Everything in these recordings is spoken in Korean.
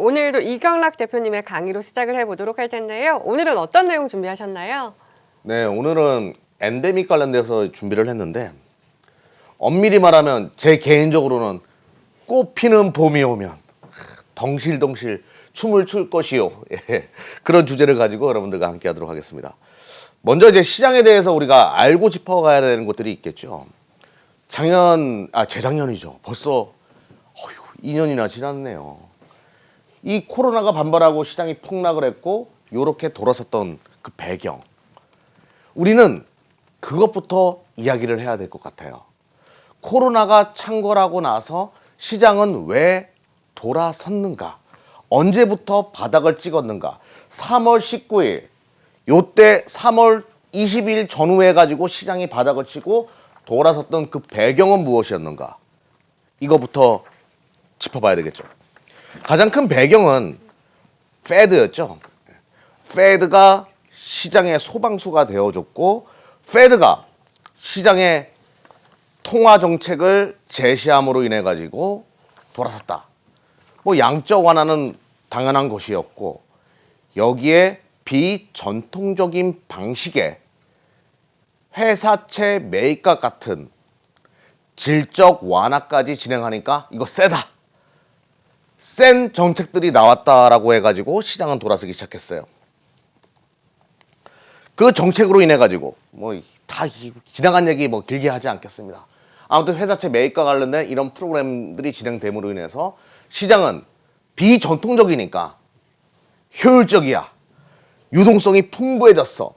오늘도 이경락 대표님의 강의로 시작을 해보도록 할 텐데요. 오늘은 어떤 내용 준비하셨나요? 네, 오늘은 엔데믹 관련돼서 준비를 했는데 엄밀히 말하면 제 개인적으로는 꽃피는 봄이 오면 덩실덩실 춤을 출 것이요. 예, 그런 주제를 가지고 여러분들과 함께 하도록 하겠습니다. 먼저 이제 시장에 대해서 우리가 알고 짚어가야 되는 것들이 있겠죠. 재작년이죠. 벌써 2년이나 지났네요. 이 코로나가 반발하고 시장이 폭락을 했고 요렇게 돌아섰던 그 배경, 우리는 그것부터 이야기를 해야 될 것 같아요. 코로나가 창궐하고 나서 시장은 왜 돌아섰는가? 언제부터 바닥을 찍었는가? 3월 19일, 요때 3월 20일 전후에 가지고 시장이 바닥을 치고 돌아섰던 그 배경은 무엇이었는가? 이거부터 짚어봐야 되겠죠. 가장 큰 배경은 페드였죠. 페드가 시장의 소방수가 되어줬고, 페드가 시장의 통화 정책을 제시함으로 인해 가지고 돌아섰다. 뭐 양적 완화는 당연한 것이었고, 여기에 비전통적인 방식의 회사채 매입과 같은 질적 완화까지 진행하니까 이거 세다. 센 정책들이 나왔다라고 해가지고 시장은 돌아서기 시작했어요. 그 정책으로 인해 가지고 뭐 다 지나간 얘기 뭐 길게 하지 않겠습니다. 아무튼 회사채 매입과 관련된 이런 프로그램들이 진행됨으로 인해서 시장은 비전통적이니까 효율적이야. 유동성이 풍부해졌어.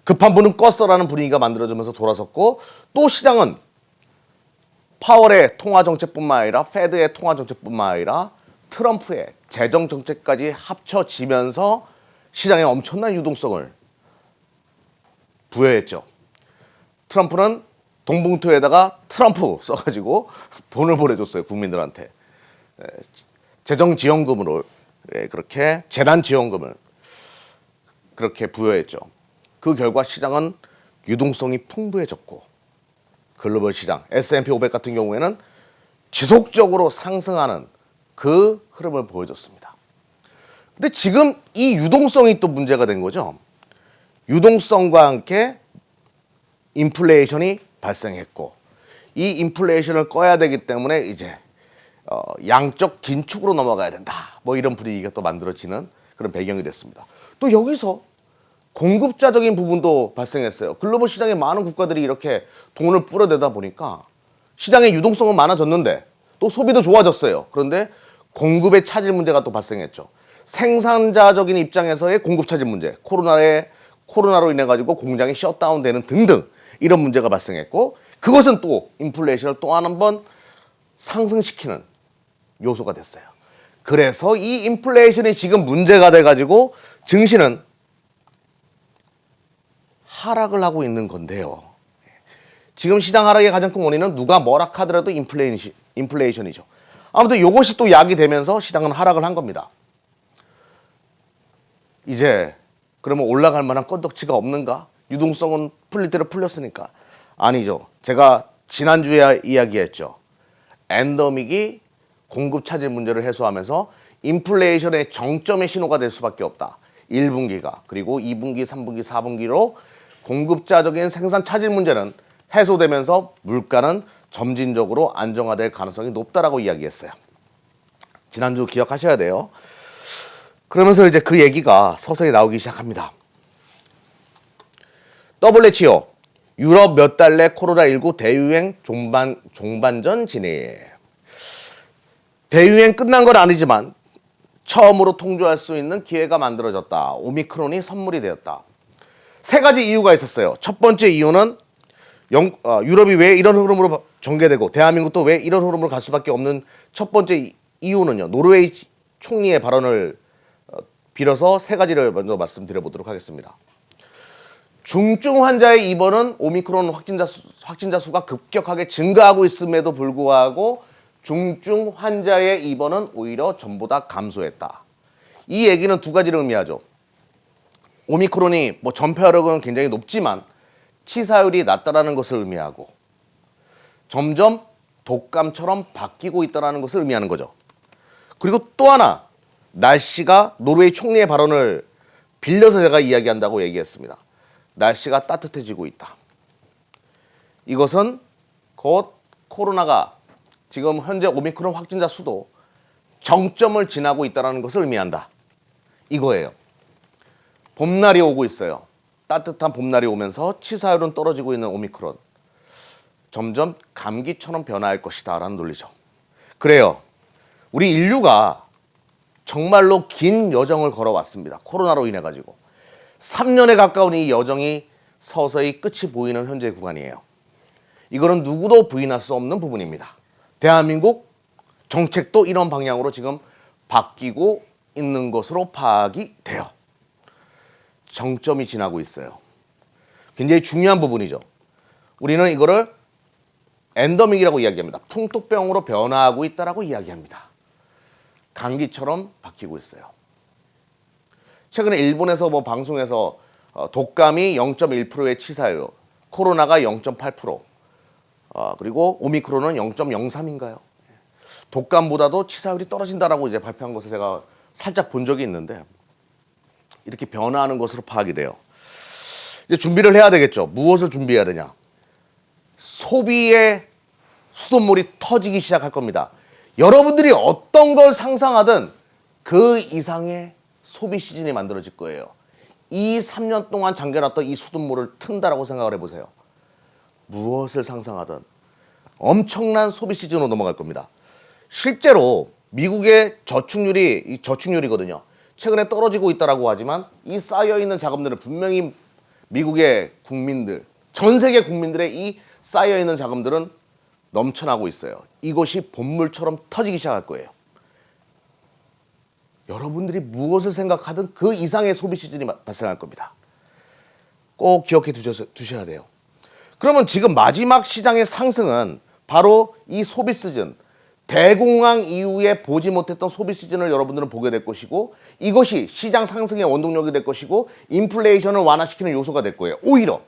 급한 불은 껐어라는 분위기가 만들어지면서 돌아섰고, 또 시장은 파월의 통화정책뿐만 아니라 페드의 통화정책뿐만 아니라 트럼프의 재정정책까지 합쳐지면서 시장에 엄청난 유동성을 부여했죠. 트럼프는 돈봉투에다가 트럼프 써가지고 돈을 보내줬어요. 국민들한테. 재정지원금으로 그렇게 재난지원금을 그렇게 부여했죠. 그 결과 시장은 유동성이 풍부해졌고, 글로벌 시장 S&P 500 같은 경우에는 지속적으로 상승하는 그 흐름을 보여줬습니다. 근데 지금 이 유동성이 또 문제가 된 거죠. 유동성과 함께 인플레이션이 발생했고, 이 인플레이션을 꺼야 되기 때문에 이제 양적 긴축으로 넘어가야 된다. 뭐 이런 분위기가 또 만들어지는 그런 배경이 됐습니다. 또 여기서 공급자적인 부분도 발생했어요. 글로벌 시장에 많은 국가들이 이렇게 돈을 뿌려대다 보니까 시장의 유동성은 많아졌는데 또 소비도 좋아졌어요. 그런데 공급의 차질 문제가 또 발생했죠. 생산자적인 입장에서의 공급 차질 문제, 코로나로 인해 가지고 공장이 셧다운되는 등등 이런 문제가 발생했고, 그것은 또 인플레이션을 또 한 번 상승시키는 요소가 됐어요. 그래서 이 인플레이션이 지금 문제가 돼 가지고 증시는 하락을 하고 있는 건데요. 지금 시장 하락의 가장 큰 원인은 누가 뭐라 하더라도 인플레이션이죠. 아무튼 이것이 또 약이 되면서 시장은 하락을 한 겁니다. 이제 그러면 올라갈 만한 건덕지가 없는가? 유동성은 풀릴 대로 풀렸으니까. 아니죠. 제가 지난주에 이야기했죠. 엔더믹이 공급 차질 문제를 해소하면서 인플레이션의 정점의 신호가 될 수밖에 없다. 1분기가 그리고 2분기, 3분기, 4분기로 공급자적인 생산 차질 문제는 해소되면서 물가는 점진적으로 안정화될 가능성이 높다라고 이야기했어요. 지난주 기억하셔야 돼요. 그러면서 이제 그 얘기가 서서히 나오기 시작합니다. WHO, 유럽 몇 달 내 코로나19 대유행 종반전 진입. 대유행 끝난 건 아니지만 처음으로 통조할 수 있는 기회가 만들어졌다. 오미크론이 선물이 되었다. 세 가지 이유가 있었어요. 첫 번째 이유는 유럽이 왜 이런 흐름으로 전개되고 대한민국도 왜 이런 흐름으로 갈 수밖에 없는 첫 번째 이유는요. 노르웨이 총리의 발언을 빌어서 세 가지를 먼저 말씀드려 보도록 하겠습니다. 중증 환자의 입원은 오미크론 확진자 수가 급격하게 증가하고 있음에도 불구하고 중증 환자의 입원은 오히려 전보다 감소했다. 이 얘기는 두 가지를 의미하죠. 오미크론이 뭐 전파력은 굉장히 높지만 치사율이 낮다라는 것을 의미하고, 점점 독감처럼 바뀌고 있다는 것을 의미하는 거죠. 그리고 또 하나, 날씨가 노르웨이 총리의 발언을 빌려서 제가 이야기한다고 얘기했습니다. 날씨가 따뜻해지고 있다. 이것은 곧 코로나가 지금 현재 오미크론 확진자 수도 정점을 지나고 있다는 것을 의미한다. 이거예요. 봄날이 오고 있어요. 따뜻한 봄날이 오면서 치사율은 떨어지고 있는 오미크론. 점점 감기처럼 변화할 것이다 라는 논리죠. 그래요. 우리 인류가 정말로 긴 여정을 걸어왔습니다. 코로나로 인해 가지고 3년에 가까운 이 여정이 서서히 끝이 보이는 현재 구간이에요. 이거는 누구도 부인할 수 없는 부분입니다. 대한민국 정책도 이런 방향으로 지금 바뀌고 있는 것으로 파악이 돼요. 정점이 지나고 있어요. 굉장히 중요한 부분이죠. 우리는 이거를 엔더믹이라고 이야기합니다. 풍토병으로 변화하고 있다라고 이야기합니다. 감기처럼 바뀌고 있어요. 최근에 일본에서 방송에서 독감이 0.1%의 치사율, 코로나가 0.8%, 그리고 오미크론은 0.03인가요? 독감보다도 치사율이 떨어진다라고 이제 발표한 것을 제가 살짝 본 적이 있는데 이렇게 변화하는 것으로 파악이 돼요. 이제 준비를 해야 되겠죠. 무엇을 준비해야 되냐? 소비의 수돗물이 터지기 시작할 겁니다. 여러분들이 어떤 걸 상상하든 그 이상의 소비 시즌이 만들어질 거예요. 이 3년 동안 잠겨놨던 이 수돗물을 튼다라고 생각을 해보세요. 무엇을 상상하든 엄청난 소비 시즌으로 넘어갈 겁니다. 실제로 미국의 저축률이거든요. 최근에 떨어지고 있다라고 하지만 이 쌓여있는 자금들은 분명히 미국의 국민들, 전 세계 국민들의 이 쌓여있는 자금들은 넘쳐나고 있어요. 이것이 본물처럼 터지기 시작할 거예요. 여러분들이 무엇을 생각하든 그 이상의 소비 시즌이 발생할 겁니다. 꼭 기억해 두셔야 돼요. 그러면 지금 마지막 시장의 상승은 바로 이 소비 시즌, 대공황 이후에 보지 못했던 소비 시즌을 여러분들은 보게 될 것이고 이것이 시장 상승의 원동력이 될 것이고 인플레이션을 완화시키는 요소가 될 거예요. 오히려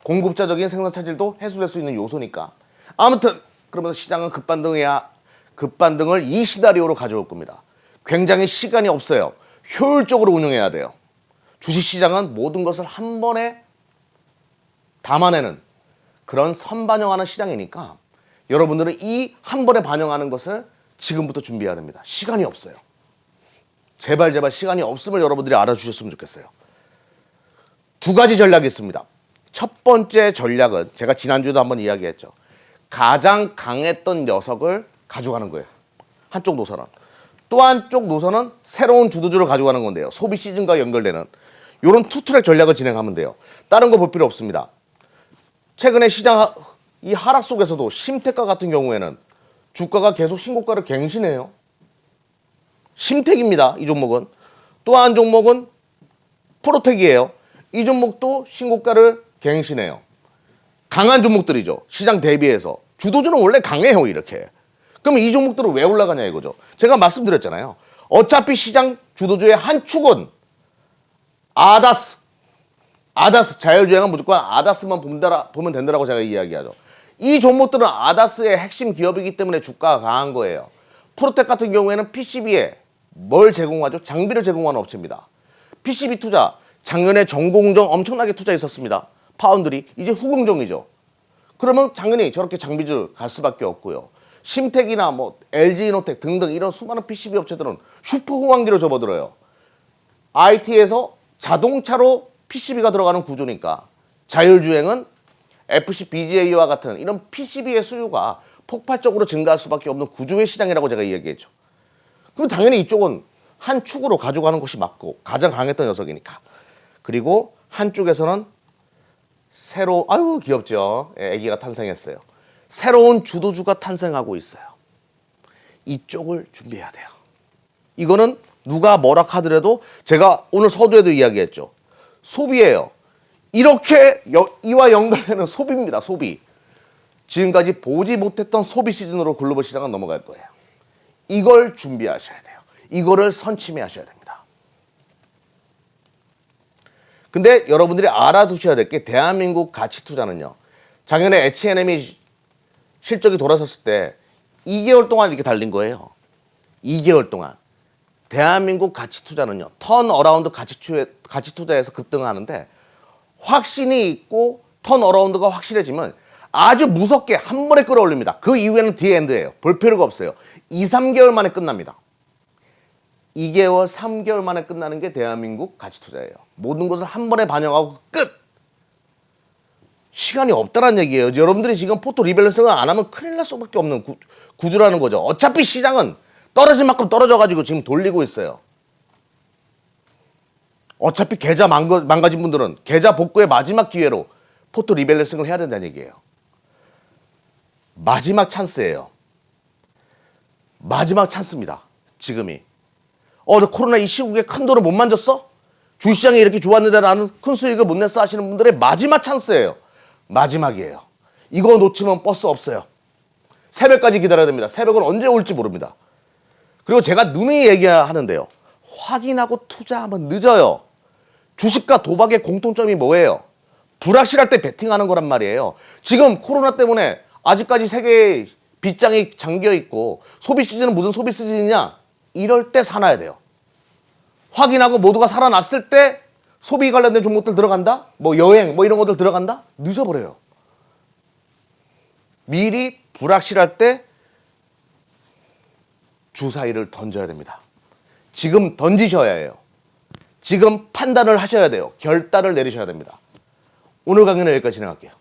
공급자적인 생산 차질도 해소될 수 있는 요소니까. 아무튼 그러면서 시장은 급반등을 이 시나리오로 가져올 겁니다. 굉장히 시간이 없어요. 효율적으로 운영해야 돼요. 주식시장은 모든 것을 한 번에 담아내는 그런 선반영하는 시장이니까 여러분들은 이 한 번에 반영하는 것을 지금부터 준비해야 됩니다. 시간이 없어요. 제발 시간이 없음을 여러분들이 알아주셨으면 좋겠어요. 두 가지 전략이 있습니다. 첫 번째 전략은 제가 지난주에도 한번 이야기했죠. 가장 강했던 녀석을 가져가는 거예요. 한쪽 노선은. 또 한쪽 노선은 새로운 주도주를 가져가는 건데요. 소비 시즌과 연결되는 이런 투트랙 전략을 진행하면 돼요. 다른 거 볼 필요 없습니다. 최근에 시장 이 하락 속에서도 심택과 같은 경우에는 주가가 계속 신고가를 갱신해요. 심택입니다. 이 종목은. 또 한 종목은 프로텍이에요. 이 종목도 신고가를 갱신해요. 강한 종목들이죠. 시장 대비해서. 주도주는 원래 강해요. 이렇게. 그럼 이 종목들은 왜 올라가냐 이거죠. 제가 말씀드렸잖아요. 어차피 시장 주도주의 한 축은 아다스 자율주행은 무조건 아다스만 보면 된다라고 제가 이야기하죠. 이 종목들은 아다스의 핵심 기업이기 때문에 주가가 강한 거예요. 프로텍 같은 경우에는 PCB에 뭘 제공하죠? 장비를 제공하는 업체입니다. PCB 투자, 작년에 전공정 엄청나게 투자했었습니다. 파운드리, 이제 후공정이죠. 그러면 당연히 저렇게 장비줄 갈 수밖에 없고요. 심텍이나 LG이노텍 등등 이런 수많은 PCB 업체들은 슈퍼 호황기로 접어들어요. IT에서 자동차로 PCB가 들어가는 구조니까 자율주행은 FC, BGA와 같은 이런 PCB의 수요가 폭발적으로 증가할 수밖에 없는 구조의 시장이라고 제가 이야기했죠. 그럼 당연히 이쪽은 한 축으로 가져가는 것이 맞고 가장 강했던 녀석이니까. 그리고 한쪽에서는 귀엽죠. 애기가 탄생했어요. 새로운 주도주가 탄생하고 있어요. 이쪽을 준비해야 돼요. 이거는 누가 뭐라 하더라도 제가 오늘 서두에도 이야기했죠. 소비예요. 이렇게 이와 연결되는 소비입니다. 소비. 지금까지 보지 못했던 소비 시즌으로 글로벌 시장은 넘어갈 거예요. 이걸 준비하셔야 돼요. 이거를 선취하셔야 됩니다. 근데 여러분들이 알아두셔야 될 게 대한민국 가치 투자는요. 작년에 H&M이 실적이 돌아섰을 때 2개월 동안 이렇게 달린 거예요. 2개월 동안. 대한민국 가치 투자는요. 턴어라운드 가치 투자에서 급등하는데 확신이 있고 턴어라운드가 확실해지면 아주 무섭게 한 번에 끌어올립니다. 그 이후에는 디엔드예요. 볼 필요가 없어요. 2, 3개월 만에 끝납니다. 2개월, 3개월 만에 끝나는 게 대한민국 가치 투자예요. 모든 것을 한 번에 반영하고 끝! 시간이 없다는 얘기예요. 여러분들이 지금 포트 리밸런싱을 안 하면 큰일 날 수밖에 없는 구조라는 거죠. 어차피 시장은 떨어진 만큼 떨어져가지고 지금 돌리고 있어요. 어차피 계좌 망가진 분들은 계좌 복구의 마지막 기회로 포트 리밸런싱을 해야 된다는 얘기예요. 마지막 찬스예요. 마지막 찬스입니다. 지금이. 코로나 이 시국에 큰 돈을 못 만졌어? 주식시장이 이렇게 좋았는데 나는 큰 수익을 못 냈어 하시는 분들의 마지막 찬스예요. 마지막이에요. 이거 놓치면 버스 없어요. 새벽까지 기다려야 됩니다. 새벽은 언제 올지 모릅니다. 그리고 제가 누누이 얘기하는데요. 확인하고 투자하면 늦어요. 주식과 도박의 공통점이 뭐예요? 불확실할 때 베팅하는 거란 말이에요. 지금 코로나 때문에 아직까지 세계의 빗장이 잠겨 있고 소비 시즌은 무슨 소비 시즌이냐? 이럴 때 사놔야 돼요. 확인하고 모두가 살아났을 때 소비 관련된 종목들 들어간다? 뭐 여행 뭐 이런 것들 들어간다? 늦어버려요. 미리 불확실할 때 주사위를 던져야 됩니다. 지금 던지셔야 해요. 지금 판단을 하셔야 돼요. 결단을 내리셔야 됩니다. 오늘 강의는 여기까지 진행할게요.